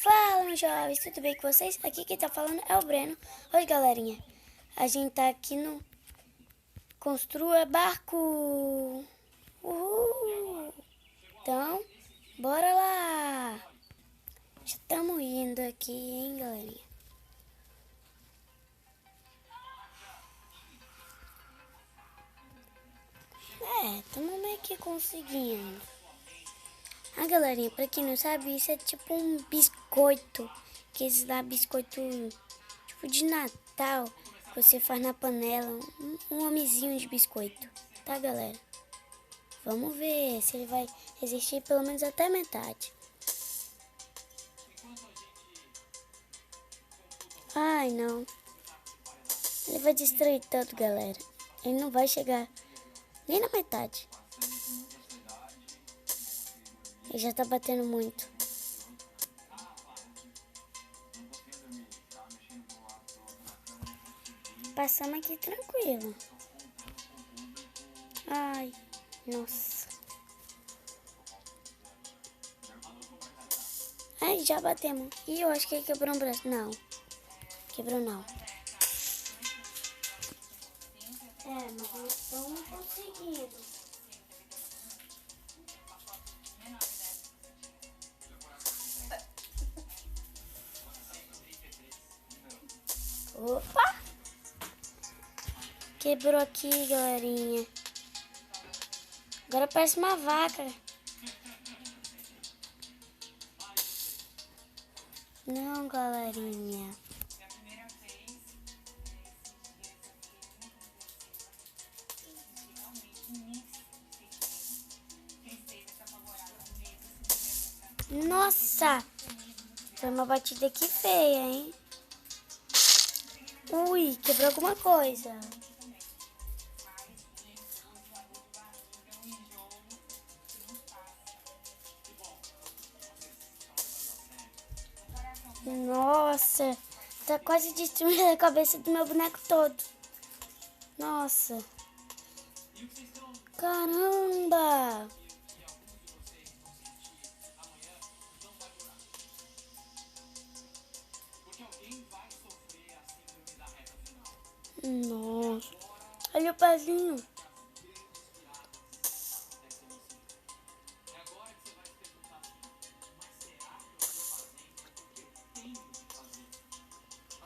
Fala, meus jovens, tudo bem com vocês? Aqui quem tá falando é o Breno. Oi, galerinha. A gente tá aqui no Construa Barco. Uhul. Então, bora lá. Já estamos indo aqui, hein, galerinha. Estamos meio que conseguindo. Galerinha, pra quem não sabe, isso é tipo um biscoito. Que eles dão biscoito tipo de Natal. Que você faz na panela. Um homenzinho de biscoito. Tá, galera? Vamos ver se ele vai resistir pelo menos até metade. Ai, não. Ele vai destruir tanto, galera. Ele não vai chegar nem na metade. Ele já tá batendo muito. Passamos aqui tranquilo. Ai, nossa. Ai, já batemos. Ih, eu acho que ele quebrou um braço. Não. Quebrou não. Mas estamos conseguindo. Opa! Quebrou aqui, galerinha. Agora parece uma vaca. Não, galerinha. Nossa! Foi uma batida aqui feia, hein? Ui, quebrou alguma coisa. Nossa, tá quase destruindo a cabeça do meu boneco todo. Nossa. Caramba. Nossa. Olha o pezinho.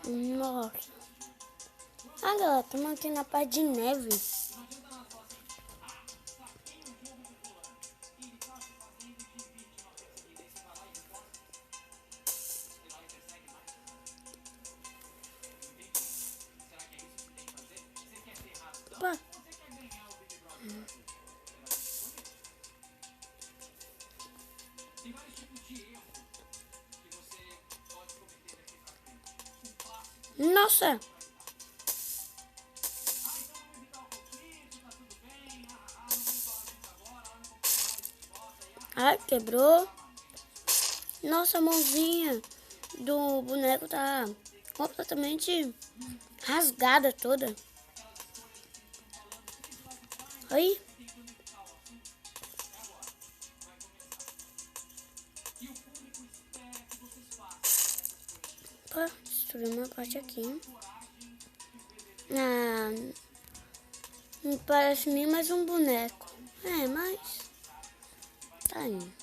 Nossa. Galera, estamos aqui na parte de neve. Opa. Nossa. Ai, quebrou. Nossa, a mãozinha do boneco tá completamente rasgada toda. Aí. Opa, destruiu uma parte aqui. Não parece nem mais um boneco. Mas tá indo.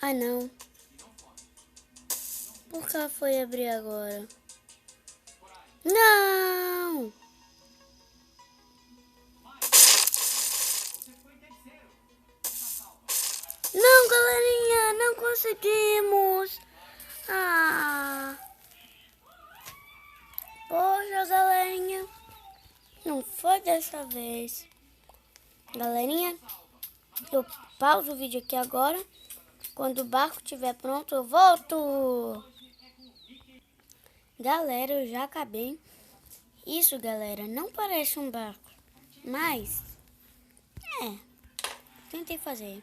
Ah, não. Por que ela foi abrir agora? Não! Não, galerinha, não conseguimos. Poxa, galerinha, não foi dessa vez. Galerinha, eu pauso o vídeo aqui agora. Quando o barco estiver pronto, eu volto. Galera, eu já acabei. Isso, galera, não parece um barco, mas tentei fazer.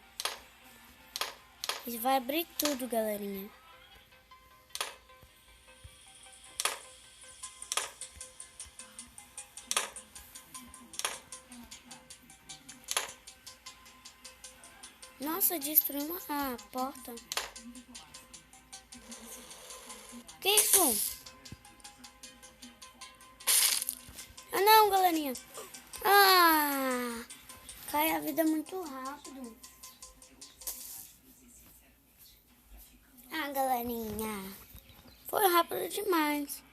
Isso vai abrir tudo, galerinha. Nossa, Nossa, destruiu a porta. Que isso? Ah, não, galerinha. Ah, cai a vida muito rápido. Ah, galerinha. Foi rápido demais.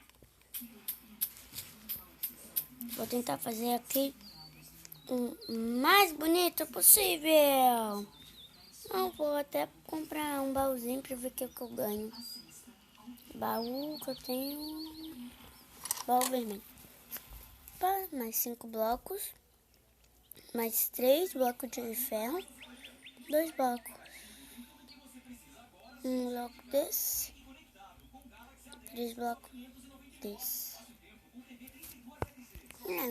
Vou tentar fazer aqui o mais bonito possível. Não, vou até comprar um baúzinho pra ver o que eu ganho. Baú que eu tenho. Baú vermelho. Opa, mais 5 blocos. Mais 3 blocos de ferro. 2 blocos. Um bloco desse. 3 blocos desse.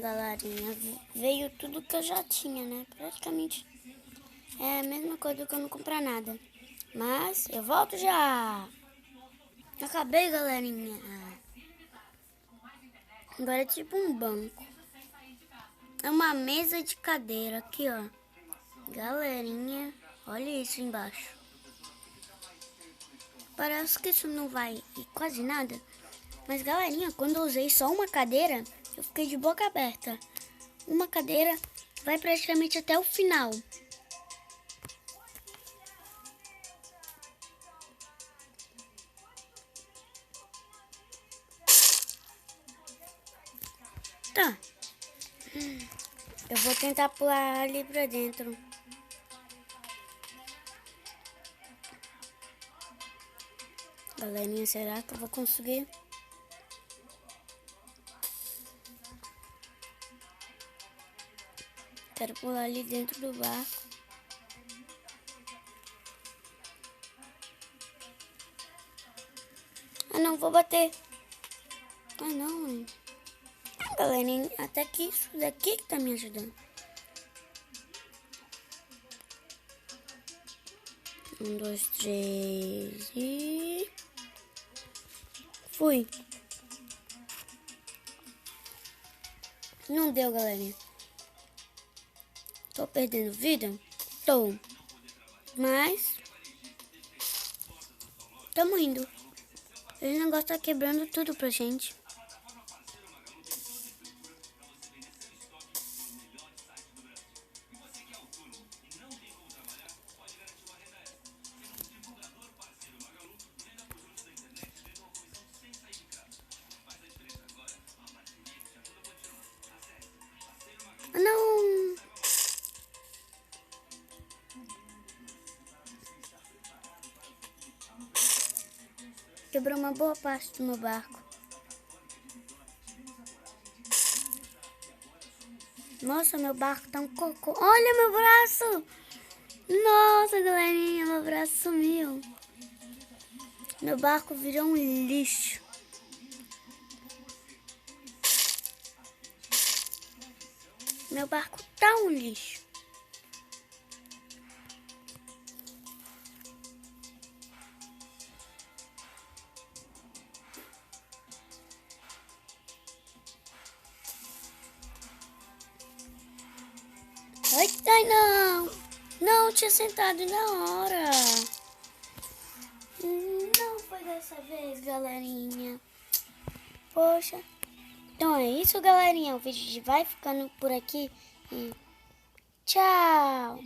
Galerinha, veio tudo que eu já tinha, né? Praticamente é a mesma coisa que eu não comprar nada. Mas eu volto já. Acabei, galerinha. Agora é tipo um banco. É uma mesa de cadeira aqui, ó. Galerinha, olha isso embaixo. Parece que isso não vai quase nada. Mas, galerinha, quando eu usei só uma cadeira, eu fiquei de boca aberta. Uma cadeira vai praticamente até o final. Tá. Eu vou tentar pular ali pra dentro. Galerinha, será que eu vou conseguir? Quero pular ali dentro do barco. Ah, não, vou bater. Ah, não. Ah, galerinha, até que isso daqui que tá me ajudando. 1, 2, 3 e... Fui. Não deu, galerinha. Tô perdendo vida? Tô. Mas... tamo indo. Esse negócio tá quebrando tudo pra gente. Ah, não! Quebrou uma boa parte do meu barco. Nossa, meu barco tá um cocô. Olha meu braço! Nossa, galerinha, meu braço sumiu. Meu barco virou um lixo. Meu barco tá um lixo. Ai, não! Não tinha sentado na hora. Não foi dessa vez, galerinha. Poxa. Então é isso, galerinha. O vídeo vai ficando por aqui. E tchau!